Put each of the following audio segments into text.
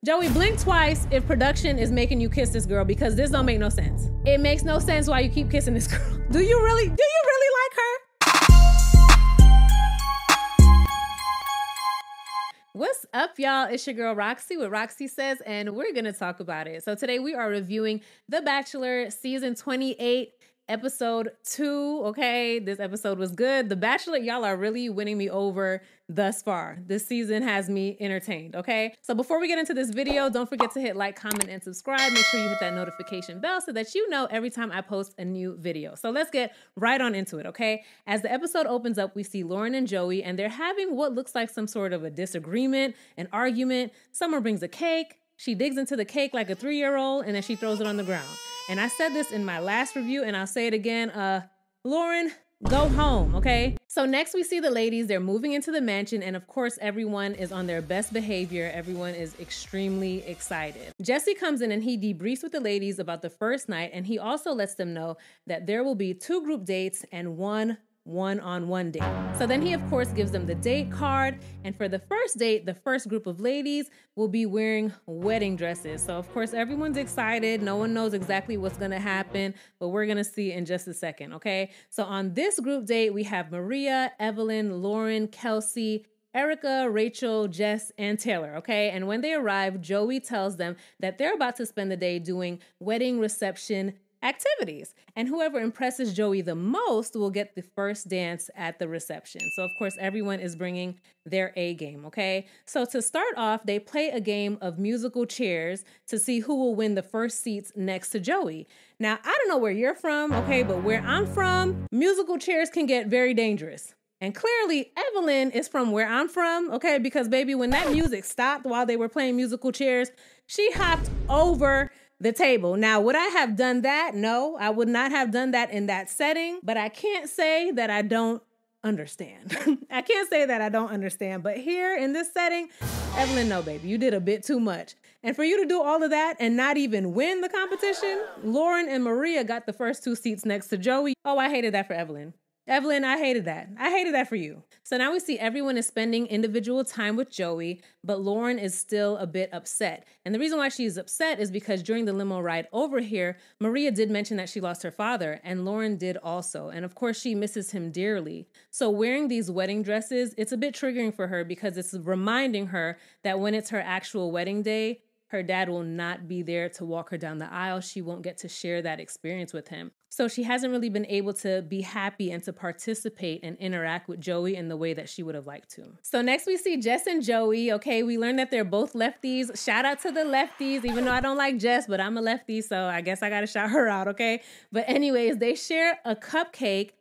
Joey, blink twice if production is making you kiss this girl, because this don't make no sense. It makes no sense why you keep kissing this girl. Do you really like her? What's up, y'all? It's your girl Roxy with Roxy Says, and we're gonna talk about it. So today we are reviewing The Bachelor season 28, episode 2. Okay, this episode was good. The Bachelor, y'all are really winning me over thus far. This season has me entertained, okay? So before we get into this video, don't forget to hit like, comment, and subscribe. Make sure you hit that notification bell so that you know every time I post a new video. So let's get right on into it, okay? As the episode opens up, we see Lauren and Joey, and they're having what looks like some sort of a disagreement, an argument. Someone brings a cake. She digs into the cake like a 3-year-old, and then she throws it on the ground. And I said this in my last review, and I'll say it again. Lauren, go home, okay? So next we see the ladies. They're moving into the mansion, and of course everyone is on their best behavior. Everyone is extremely excited. Jesse comes in and he debriefs with the ladies about the first night, and he also lets them know that there will be 2 group dates and one-on-one date. So then he of course gives them the date card, and for the first date, the first group of ladies will be wearing wedding dresses. So of course everyone's excited. No one knows exactly what's gonna happen, but we're gonna see in just a second, okay? So on this group date, we have Maria, Evelyn, Lauren, Kelsey, Erica, Rachel, Jess, and Taylor, okay? And when they arrive, Joey tells them that they're about to spend the day doing wedding reception activities, and whoever impresses Joey the most will get the first dance at the reception. So of course everyone is bringing their A game, okay? So to start off, they play a game of musical chairs to see who will win the first seats next to Joey. Now, I don't know where you're from, okay, but where I'm from, musical chairs can get very dangerous. And clearly Evelyn is from where I'm from, okay? Because baby, when that music stopped while they were playing musical chairs, she hopped over the table. Now, would I have done that? No, I would not have done that in that setting, but I can't say that I don't understand. I can't say that I don't understand, but here in this setting, Evelyn, no, baby, you did a bit too much. And for you to do all of that and not even win the competition, Lauren and Maria got the first 2 seats next to Joey. Oh, I hated that for Evelyn. Evelyn, I hated that. I hated that for you. So now we see everyone is spending individual time with Joey, but Lauren is still a bit upset. And the reason why she's upset is because during the limo ride over here, Maria did mention that she lost her father, and Lauren did also. And of course, she misses him dearly. So wearing these wedding dresses, it's a bit triggering for her because it's reminding her that when it's her actual wedding day, her dad will not be there to walk her down the aisle. She won't get to share that experience with him. So she hasn't really been able to be happy and to participate and interact with Joey in the way that she would have liked to. So next we see Jess and Joey. Okay, we learned that they're both lefties. Shout out to the lefties, even though I don't like Jess, but I'm a lefty, so I guess I gotta shout her out, okay? But anyways, they share a cupcake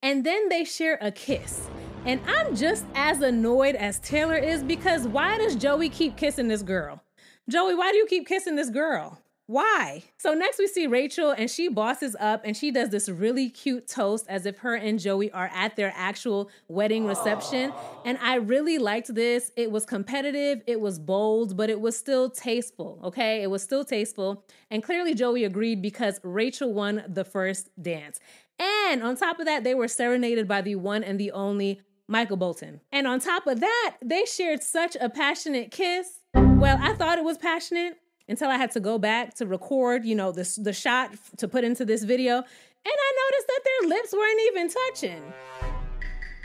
and then they share a kiss. And I'm just as annoyed as Taylor is, because why does Joey keep kissing this girl? Joey, why do you keep kissing this girl? Why? So next we see Rachel, and she bosses up and she does this really cute toast as if her and Joey are at their actual wedding reception. And I really liked this. It was competitive, it was bold, but it was still tasteful, okay? It was still tasteful. And clearly Joey agreed because Rachel won the first dance. And on top of that, they were serenaded by the one and the only Michael Bolton. And on top of that, they shared such a passionate kiss. Well, I thought it was passionate until I had to go back to record, you know, the shot to put into this video. And I noticed that their lips weren't even touching.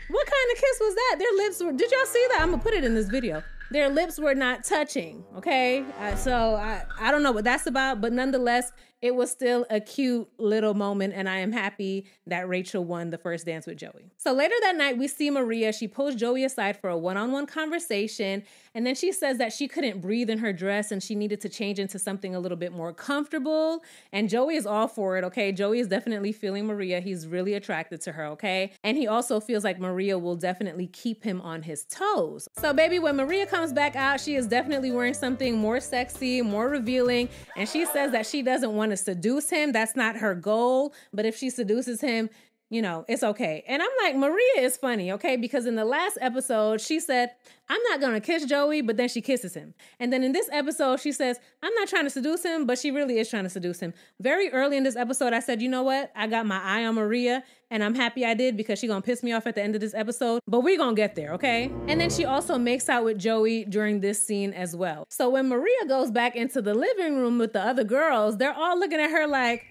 What kind of kiss was that? Their lips were, did y'all see that? I'm gonna put it in this video. Their lips were not touching, okay? So I don't know what that's about, but nonetheless, it was still a cute little moment, and I am happy that Rachel won the first dance with Joey. So later that night, we see Maria. She pulls Joey aside for a one-on-one conversation, and then she says that she couldn't breathe in her dress and she needed to change into something a little bit more comfortable, and Joey is all for it, okay? Joey is definitely feeling Maria. He's really attracted to her, okay? And he also feels like Maria will definitely keep him on his toes. So baby, when Maria comes back out, she is definitely wearing something more sexy, more revealing, and she says that she doesn't want to seduce him. That's not her goal, but if she seduces him, you know, it's okay. And I'm like, Maria is funny, okay? Because in the last episode, she said, I'm not going to kiss Joey, but then she kisses him. And then in this episode, she says, I'm not trying to seduce him, but she really is trying to seduce him. Very early in this episode, I said, you know what? I got my eye on Maria, and I'm happy I did because she's going to piss me off at the end of this episode, but we're going to get there, okay? And then she also makes out with Joey during this scene as well. So when Maria goes back into the living room with the other girls, they're all looking at her like,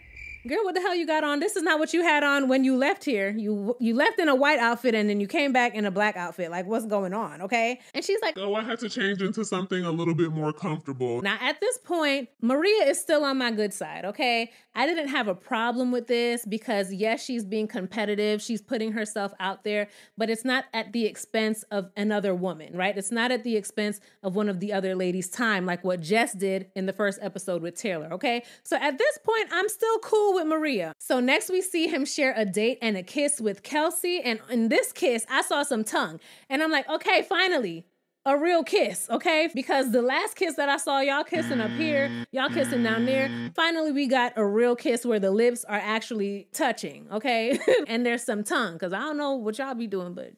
girl, what the hell you got on? This is not what you had on when you left here. You left in a white outfit and then you came back in a black outfit. Like, what's going on, okay? And she's like, oh, I had to change into something a little bit more comfortable. Now, at this point, Maria is still on my good side, okay? I didn't have a problem with this because, yes, she's being competitive. She's putting herself out there, but it's not at the expense of another woman, right? It's not at the expense of one of the other ladies' time, like what Jess did in the first episode with Taylor, okay? So at this point, I'm still cool with Maria. So next we see him share a date and a kiss with Kelsey. And in this kiss, I saw some tongue. And I'm like, okay, finally, a real kiss, okay? Because the last kiss that I saw, y'all kissing up here, y'all kissing down there. Finally, we got a real kiss where the lips are actually touching, okay? And there's some tongue, because I don't know what y'all be doing, but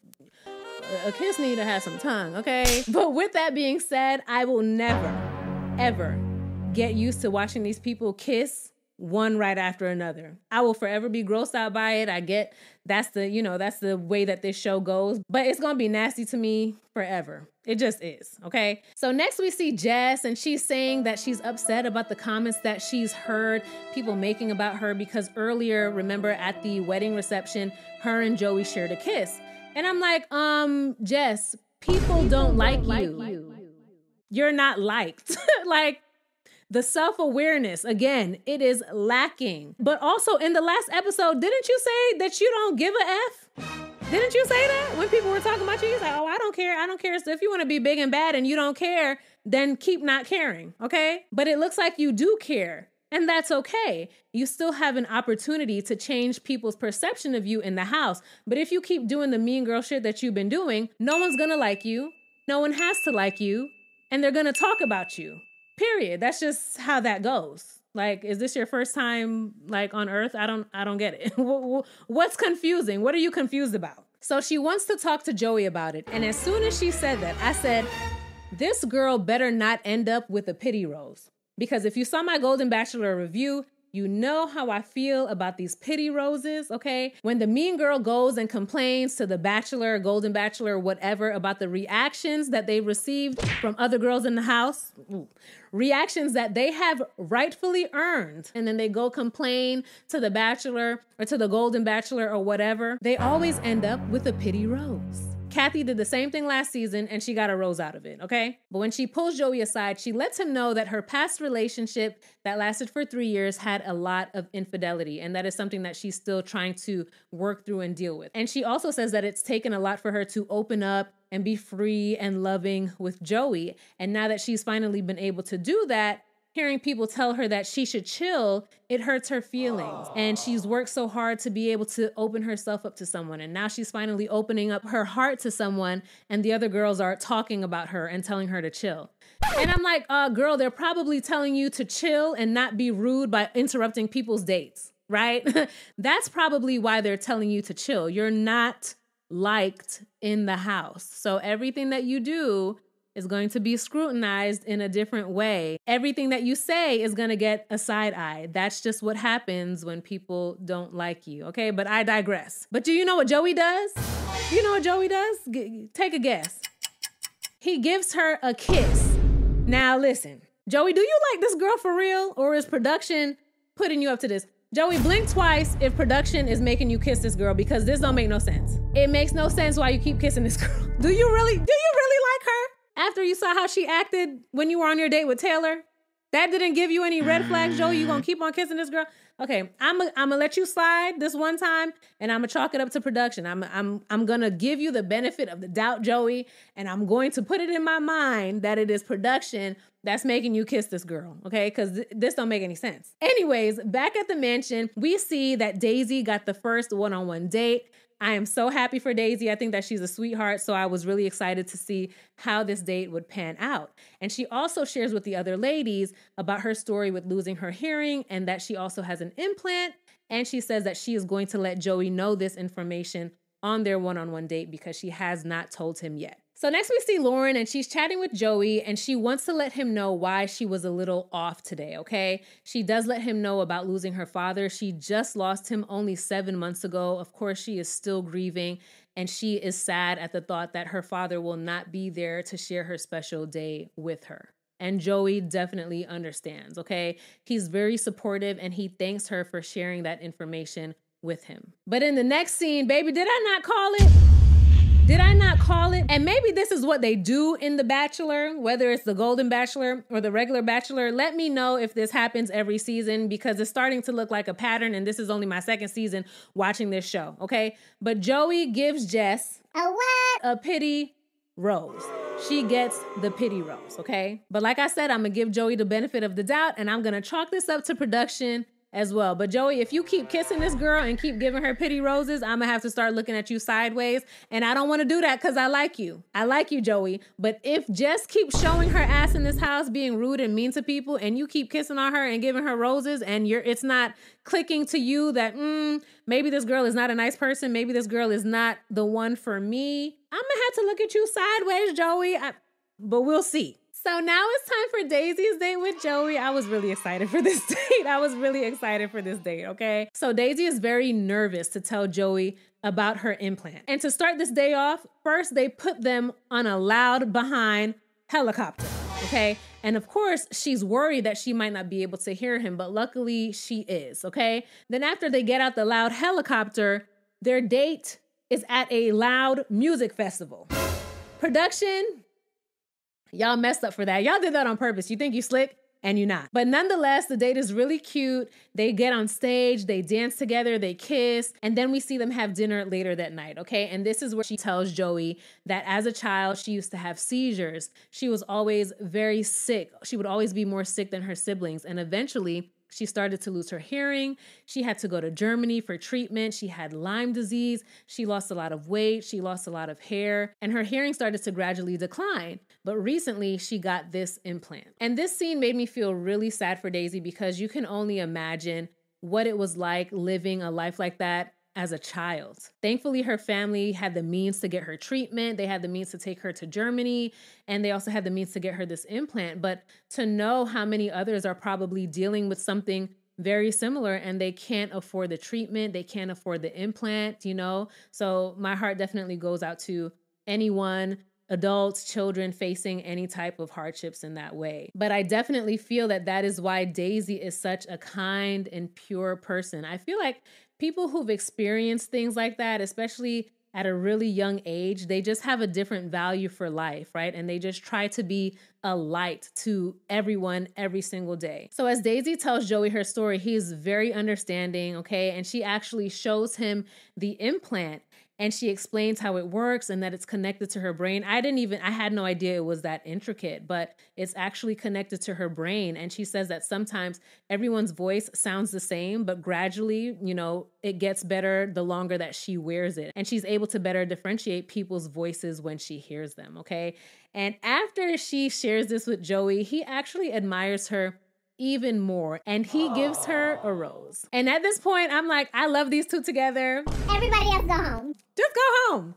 a kiss need to have some tongue, okay? But with that being said, I will never, ever get used to watching these people kiss one right after another. I will forever be grossed out by it. I get that's the way that this show goes, but it's going to be nasty to me forever. It just is. Okay. So next we see Jess, and she's saying that she's upset about the comments that she's heard people making about her because earlier, remember at the wedding reception, her and Joey shared a kiss. And I'm like, Jess, people don't like you. You're not liked. Like, the self-awareness, again, it is lacking. But also in the last episode, didn't you say that you don't give a F? Didn't you say that when people were talking about you? You're like, oh, I don't care. I don't care. So if you want to be big and bad and you don't care, then keep not caring, okay? But it looks like you do care. And that's okay. You still have an opportunity to change people's perception of you in the house. But if you keep doing the mean girl shit that you've been doing, no one's gonna like you. No one has to like you. And they're gonna talk about you. Period. That's just how that goes. Like, is this your first time like on Earth? I don't get it. What's confusing? What are you confused about? So she wants to talk to Joey about it. And as soon as she said that, I said, this girl better not end up with a pity rose. Because if you saw my Golden Bachelor review, you know how I feel about these pity roses, okay? When the mean girl goes and complains to the Bachelor, Golden Bachelor, whatever, about the reactions that they received from other girls in the house, reactions that they have rightfully earned, and then they go complain to the Bachelor or to the Golden Bachelor or whatever, they always end up with a pity rose. Kathy did the same thing last season and she got a rose out of it, okay? But when she pulls Joey aside, she lets him know that her past relationship that lasted for 3 years had a lot of infidelity, and that is something that she's still trying to work through and deal with. And she also says that it's taken a lot for her to open up and be free and loving with Joey. And now that she's finally been able to do that, hearing people tell her that she should chill, it hurts her feelings. And she's worked so hard to be able to open herself up to someone. And now she's finally opening up her heart to someone, and the other girls are talking about her and telling her to chill. And I'm like, girl, they're probably telling you to chill and not be rude by interrupting people's dates, right? That's probably why they're telling you to chill. You're not liked in the house. So everything that you do is going to be scrutinized in a different way. Everything that you say is going to get a side eye. That's just what happens when people don't like you, okay? But I digress. But do you know what Joey does? You know what Joey does? Take a guess. He gives her a kiss. Now listen, Joey, do you like this girl for real, or is production putting you up to this? Joey, blink twice if production is making you kiss this girl, because this don't make no sense. It makes no sense why you keep kissing this girl. Do you really like her? After you saw how she acted when you were on your date with Taylor? That didn't give you any red flags, Joey? You gonna keep on kissing this girl? Okay, I'm gonna let you slide this one time, and I'm gonna chalk it up to production. I'm gonna give you the benefit of the doubt, Joey, and I'm going to put it in my mind that it is production that's making you kiss this girl, okay? Because this don't make any sense. Anyways, back at the mansion, we see that Daisy got the first one-on-one date. I am so happy for Daisy. I think that she's a sweetheart. So I was really excited to see how this date would pan out. And she also shares with the other ladies about her story with losing her hearing and that she also has an implant. And she says that she is going to let Joey know this information on their one-on-one date because she has not told him yet. So next we see Lauren, and she's chatting with Joey, and she wants to let him know why she was a little off today, okay? She does let him know about losing her father. She just lost him only 7 months ago. Of course, she is still grieving, and she is sad at the thought that her father will not be there to share her special day with her. And Joey definitely understands, okay? He's very supportive, and he thanks her for sharing that information with him. But in the next scene, baby, did I not call it? Did I not call it? And maybe this is what they do in The Bachelor, whether it's the Golden Bachelor or the regular Bachelor. Let me know if this happens every season because it's starting to look like a pattern, and this is only my second season watching this show, okay? But Joey gives Jess a pity rose. She gets the pity rose, okay? But like I said, I'm gonna give Joey the benefit of the doubt, and I'm gonna chalk this up to production as well. But Joey, if you keep kissing this girl and keep giving her pity roses, I'm gonna have to start looking at you sideways. And I don't want to do that because I like you. I like you, Joey. But if Jess keeps showing her ass in this house, being rude and mean to people, and you keep kissing on her and giving her roses, and it's not clicking to you that maybe this girl is not a nice person, maybe this girl is not the one for me, I'm gonna have to look at you sideways, Joey. But we'll see. So now it's time for Daisy's date with Joey. I was really excited for this date. Okay? So Daisy is very nervous to tell Joey about her implant. And to start this day off, first they put them on a loud behind helicopter, okay? And of course, she's worried that she might not be able to hear him, but luckily she is, okay? Then after they get out the loud helicopter, their date is at a loud music festival. Production, y'all messed up for that. Y'all did that on purpose. You think you slick and you're not. But nonetheless, the date is really cute. They get on stage, they dance together, they kiss, and then we see them have dinner later that night, okay? And this is where she tells Joey that as a child, she used to have seizures. She was always very sick. She would always be more sick than her siblings. And eventually, she started to lose her hearing. She had to go to Germany for treatment. She had Lyme disease. She lost a lot of weight. She lost a lot of hair, and her hearing started to gradually decline. But recently she got this implant. And this scene made me feel really sad for Daisy because you can only imagine what it was like living a life like that as a child. Thankfully, her family had the means to get her treatment. They had the means to take her to Germany, and they also had the means to get her this implant. But to know how many others are probably dealing with something very similar and they can't afford the treatment, they can't afford the implant, you know? So my heart definitely goes out to anyone, adults, children facing any type of hardships in that way. But I definitely feel that that is why Daisy is such a kind and pure person. I feel like people who've experienced things like that, especially at a really young age, they just have a different value for life, right? And they just try to be a light to everyone every single day. So as Daisy tells Joey her story, he's very understanding, okay? And she actually shows him the implant and she explains how it works and that it's connected to her brain. I had no idea it was that intricate, but it's actually connected to her brain. And she says that sometimes everyone's voice sounds the same, but gradually, you know, it gets better the longer that she wears it. And she's able to better differentiate people's voices when she hears them, okay? And after she shares this with Joey, he actually admires her even more, and he gives her a rose. And at this point, I'm like, I love these two together. Everybody else go home. Just go home.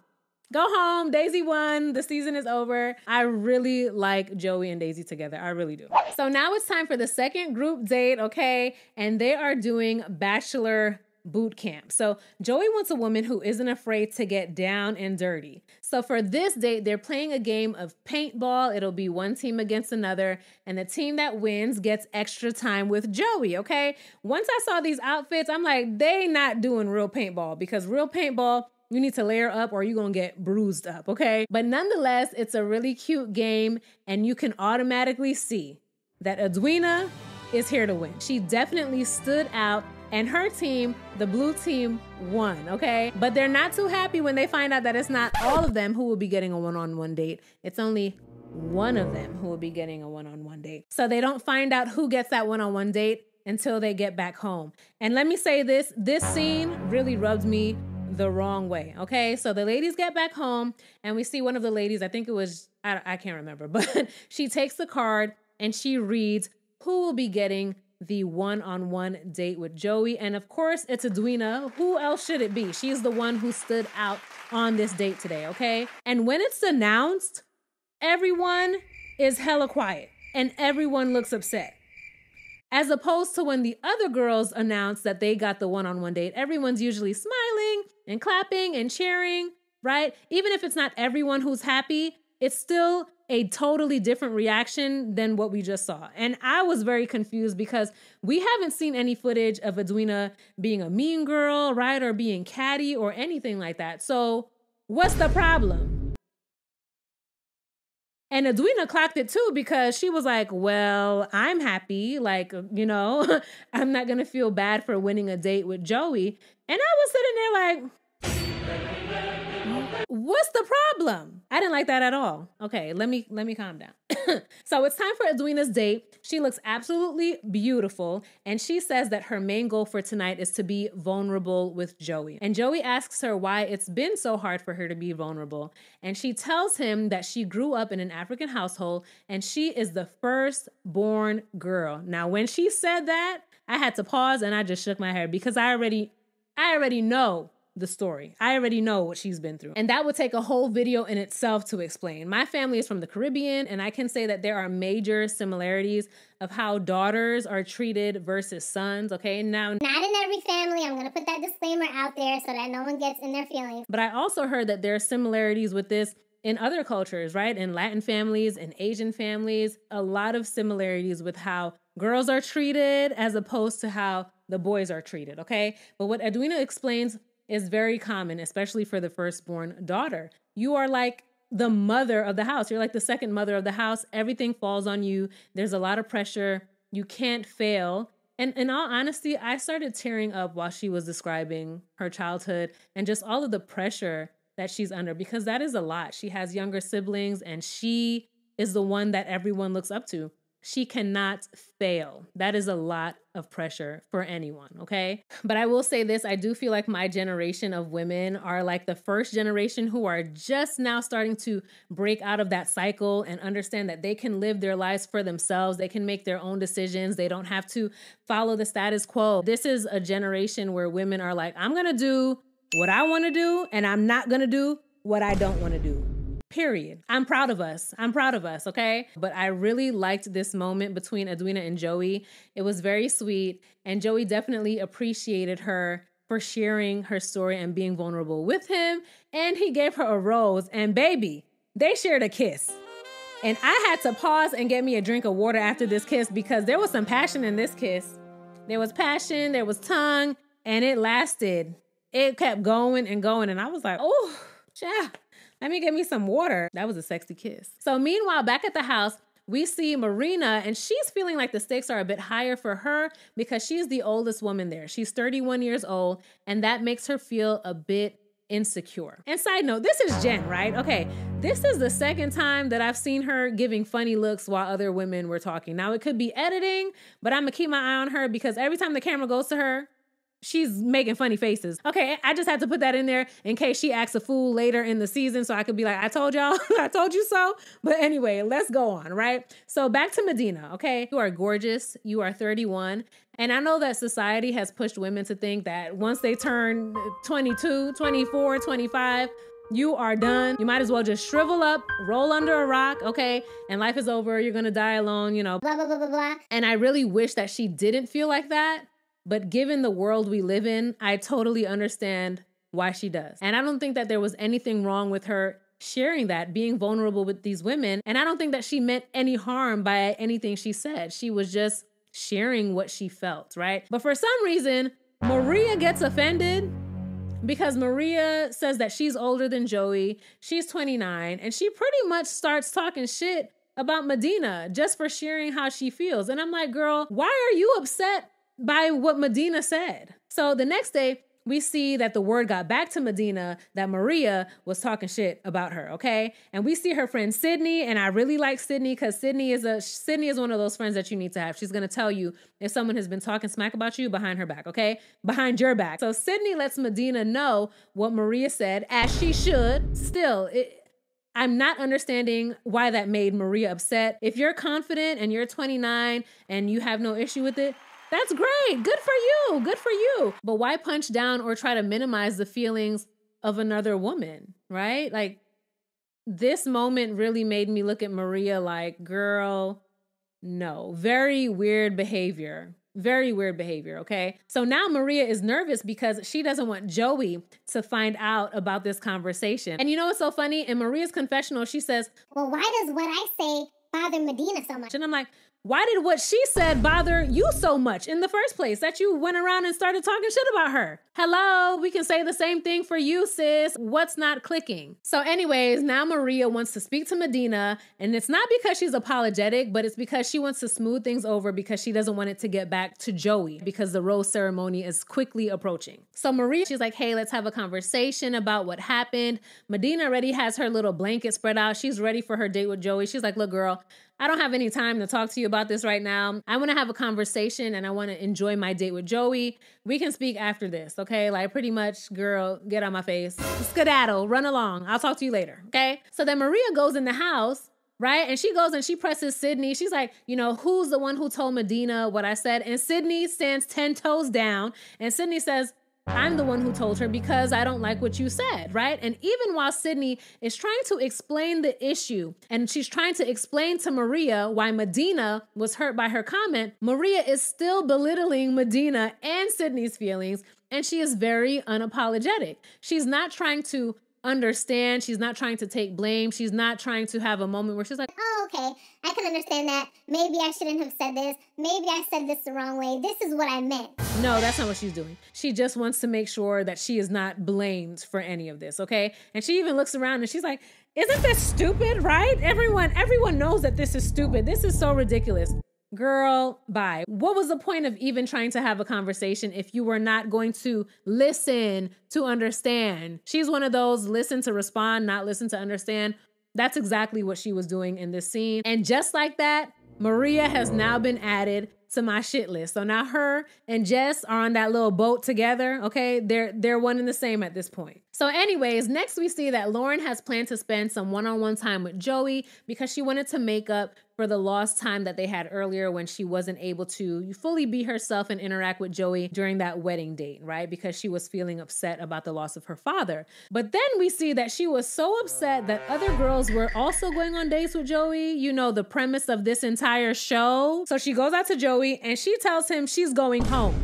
Go home. Daisy won. The season is over. I really like Joey and Daisy together. I really do. So now it's time for the second group date, okay? And they are doing Bachelor boot camp. So Joey wants a woman who isn't afraid to get down and dirty. So for this date, they're playing a game of paintball. It'll be one team against another, and the team that wins gets extra time with Joey, okay? Once I saw these outfits, I'm like, they not doing real paintball, because real paintball, you need to layer up or you're gonna get bruised up, okay? But nonetheless, it's a really cute game, and you can automatically see that Edwina is here to win. She definitely stood out, and her team, the blue team, won, okay? But they're not too happy when they find out that it's not all of them who will be getting a one-on-one date. It's only one of them who will be getting a one-on-one date. So they don't find out who gets that one-on-one date until they get back home. And let me say this scene really rubbed me the wrong way. Okay, so the ladies get back home and we see one of the ladies, I think it was, I can't remember, but she takes the card and she reads who will be getting the one-on-one date with Joey. And of course, it's Edwina. Who else should it be? She's the one who stood out on this date today, okay? And when it's announced, everyone is hella quiet and everyone looks upset. As opposed to when the other girls announce that they got the one-on-one date, everyone's usually smiling and clapping and cheering, right? Even if it's not everyone who's happy, it's still a totally different reaction than what we just saw. And I was very confused because we haven't seen any footage of Edwina being a mean girl, right? Or being catty or anything like that. So what's the problem? And Edwina clocked it too because she was like, well, I'm happy. Like, you know, I'm not going to feel bad for winning a date with Joey. And I was sitting there like, what's the problem? I didn't like that at all. Okay, let me calm down. So it's time for Edwina's date. She looks absolutely beautiful. And she says that her main goal for tonight is to be vulnerable with Joey. And Joey asks her why it's been so hard for her to be vulnerable. And she tells him that she grew up in an African household and she is the firstborn girl. Now, when she said that, I had to pause and I just shook my head because I already know the story. I already know what she's been through. And that would take a whole video in itself to explain. My family is from the Caribbean, and I can say that there are major similarities of how daughters are treated versus sons, okay? Now, not in every family. I'm going to put that disclaimer out there so that no one gets in their feelings. But I also heard that there are similarities with this in other cultures, right? In Latin families, in Asian families, a lot of similarities with how girls are treated as opposed to how the boys are treated, okay? But what Edwina explains is very common, especially for the firstborn daughter. You are like the mother of the house. You're like the second mother of the house. Everything falls on you. There's a lot of pressure. You can't fail. And in all honesty, I started tearing up while she was describing her childhood and just all of the pressure that she's under, because that is a lot. She has younger siblings and she is the one that everyone looks up to. She cannot fail. That is a lot of pressure for anyone, okay? But I will say this, I do feel like my generation of women are like the first generation who are just now starting to break out of that cycle and understand that they can live their lives for themselves. They can make their own decisions. They don't have to follow the status quo. This is a generation where women are like, I'm gonna do what I wanna do and I'm not gonna do what I don't wanna do. Period. I'm proud of us. I'm proud of us, okay? But I really liked this moment between Edwina and Joey. It was very sweet, and Joey definitely appreciated her for sharing her story and being vulnerable with him, and he gave her a rose, and baby, they shared a kiss. And I had to pause and get me a drink of water after this kiss because there was some passion in this kiss. There was passion, there was tongue, and it lasted. It kept going and going, and I was like, oh, yeah. Let me get me some water. That was a sexy kiss. So meanwhile, back at the house, we see Marina, and she's feeling like the stakes are a bit higher for her because she's the oldest woman there. She's 31 years old, and that makes her feel a bit insecure. And side note, this is Jen, right? Okay, this is the second time that I've seen her giving funny looks while other women were talking. Now, it could be editing, but I'm gonna keep my eye on her because every time the camera goes to her, she's making funny faces. Okay, I just had to put that in there in case she acts a fool later in the season so I could be like, I told y'all, I told you so. But anyway, let's go on, right? So back to Medina, okay? You are gorgeous. You are 31. And I know that society has pushed women to think that once they turn 22, 24, 25, you are done. You might as well just shrivel up, roll under a rock, okay? And life is over. You're gonna die alone, you know, Blah, blah, blah, blah, blah. And I really wish that she didn't feel like that. But given the world we live in, I totally understand why she does. And I don't think that there was anything wrong with her sharing that, being vulnerable with these women. And I don't think that she meant any harm by anything she said. She was just sharing what she felt, right? But for some reason, Maria gets offended because Maria says that she's older than Joey. She's 29, and she pretty much starts talking shit about Medina just for sharing how she feels. And I'm like, girl, why are you upset by what Medina said? So the next day, we see that the word got back to Medina that Maria was talking shit about her, okay? And we see her friend Sydney, and I really like Sydney because Sydney is one of those friends that you need to have. She's gonna tell you if someone has been talking smack about you behind her back, okay? Behind your back. So Sydney lets Medina know what Maria said, as she should. Still, I'm not understanding why that made Maria upset. If you're confident and you're 29 and you have no issue with it, that's great. Good for you. Good for you. But why punch down or try to minimize the feelings of another woman, right? Like, this moment really made me look at Maria like, girl, no. Very weird behavior. Very weird behavior, okay? So now Maria is nervous because she doesn't want Joey to find out about this conversation. And you know what's so funny? In Maria's confessional, she says, well, why does what I say bother Medina so much? And I'm like, why did what she said bother you so much in the first place that you went around and started talking shit about her? Hello, we can say the same thing for you, sis. What's not clicking? So anyways, now Maria wants to speak to Medina, and it's not because she's apologetic, but it's because she wants to smooth things over because she doesn't want it to get back to Joey because the rose ceremony is quickly approaching. So Maria, she's like, hey, let's have a conversation about what happened. Medina already has her little blanket spread out. She's ready for her date with Joey. She's like, look, girl, I don't have any time to talk to you about this right now. I want to have a conversation and I want to enjoy my date with Joey. We can speak after this, okay? Like, pretty much, girl, get on my face. Skedaddle, run along. I'll talk to you later, okay? So then Maria goes in the house, right? And she goes and she presses Sydney. She's like, you know, who's the one who told Medina what I said? And Sydney stands 10 toes down. And Sydney says, I'm the one who told her because I don't like what you said, right? And even while Sydney is trying to explain the issue and she's trying to explain to Maria why Medina was hurt by her comment, Maria is still belittling Medina and Sydney's feelings, and she is very unapologetic. She's not trying to understand. She's not trying to take blame. She's not trying to have a moment where she's like, oh, okay, I can understand that. Maybe I shouldn't have said this. Maybe I said this the wrong way. This is what I meant. No, that's not what she's doing. She just wants to make sure that she is not blamed for any of this, okay? And she even looks around and she's like, isn't this stupid, right? Everyone knows that this is stupid. This is so ridiculous. Girl, bye. What was the point of even trying to have a conversation if you were not going to listen to understand? She's one of those listen to respond, not listen to understand. That's exactly what she was doing in this scene. And just like that, Maria has now been added to my shit list. So now her and Jess are on that little boat together, okay? They're one and the same at this point. So anyways, next we see that Lauren has planned to spend some one-on-one time with Joey because she wanted to make up for the lost time that they had earlier when she wasn't able to fully be herself and interact with Joey during that wedding date, right? Because she was feeling upset about the loss of her father. But then we see that she was so upset that other girls were also going on dates with Joey. You know, the premise of this entire show. So she goes out to Joey and she tells him she's going home.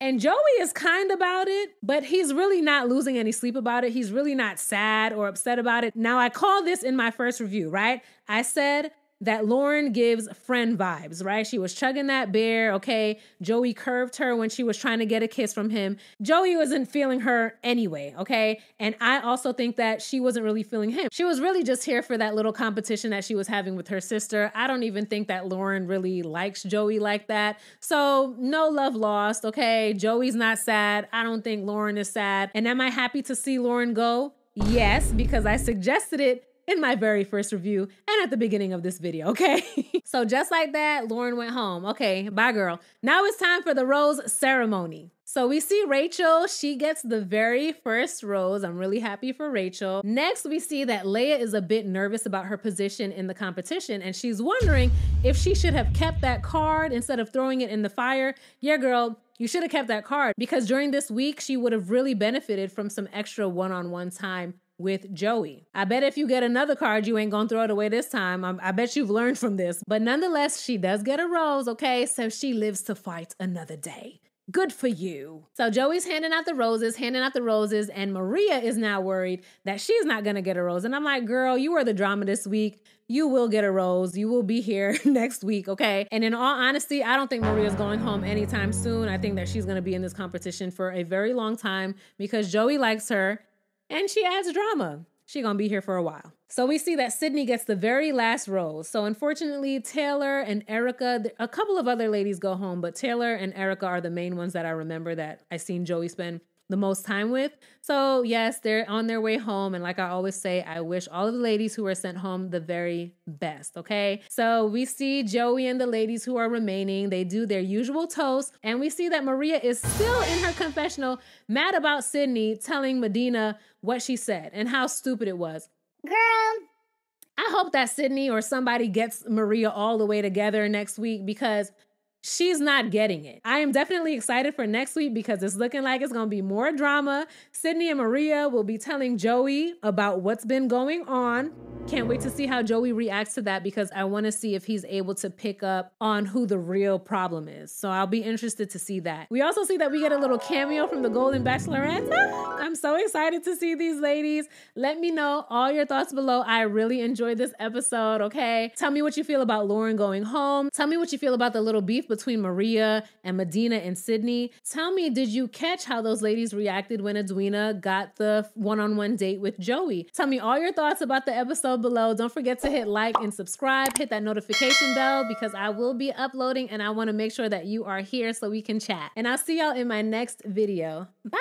And Joey is kind about it, but he's really not losing any sleep about it. He's really not sad or upset about it. Now, I call this in my first review, right? I said that Lauren gives friend vibes, right? She was chugging that beer, okay? Joey curved her when she was trying to get a kiss from him. Joey wasn't feeling her anyway, okay? And I also think that she wasn't really feeling him. She was really just here for that little competition that she was having with her sister. I don't even think that Lauren really likes Joey like that. So no love lost, okay? Joey's not sad. I don't think Lauren is sad. And am I happy to see Lauren go? Yes, because I suggested it in my very first review and at the beginning of this video, okay? So just like that, Lauren went home. Okay, bye girl. Now it's time for the rose ceremony. So we see Rachel, she gets the very first rose. I'm really happy for Rachel. Next, we see that Leia is a bit nervous about her position in the competition and she's wondering if she should have kept that card instead of throwing it in the fire. Yeah, girl, you should have kept that card because during this week, she would have really benefited from some extra one-on-one time with Joey. I bet if you get another card, you ain't gonna throw it away this time. I bet you've learned from this. But nonetheless, she does get a rose, okay? So she lives to fight another day. Good for you. So Joey's handing out the roses, and Maria is now worried that she's not gonna get a rose. And I'm like, girl, you were the drama this week. You will get a rose. You will be here next week, okay? And in all honesty, I don't think Maria's going home anytime soon. I think that she's gonna be in this competition for a very long time because Joey likes her and she adds drama. she gonna be here for a while. So we see that Sydney gets the very last rose. So unfortunately, Taylor and Erica, a couple of other ladies go home, but Taylor and Erica are the main ones that I remember that I seen Joey spend the most time with. So yes, they're on their way home. And like I always say, I wish all of the ladies who were sent home the very best, okay? So we see Joey and the ladies who are remaining. They do their usual toast. And we see that Maria is still in her confessional, mad about Sydney telling Medina what she said and how stupid it was. Girl. I hope that Sydney or somebody gets Maria all the way together next week because she's not getting it. I am definitely excited for next week because it's looking like it's going to be more drama. Sydney and Maria will be telling Joey about what's been going on. Can't wait to see how Joey reacts to that because I want to see if he's able to pick up on who the real problem is. So I'll be interested to see that. We also see that we get a little cameo from the Golden Bachelorette. I'm so excited to see these ladies. Let me know all your thoughts below. I really enjoyed this episode, okay? Tell me what you feel about Lauren going home. Tell me what you feel about the little beef between Maria and Medina and Sydney. Tell me, did you catch how those ladies reacted when Edwina got the one-on-one date with Joey? Tell me all your thoughts about the episode below. Don't forget to hit like and subscribe. Hit that notification bell because I will be uploading and I want to make sure that you are here so we can chat. And I'll see y'all in my next video. Bye!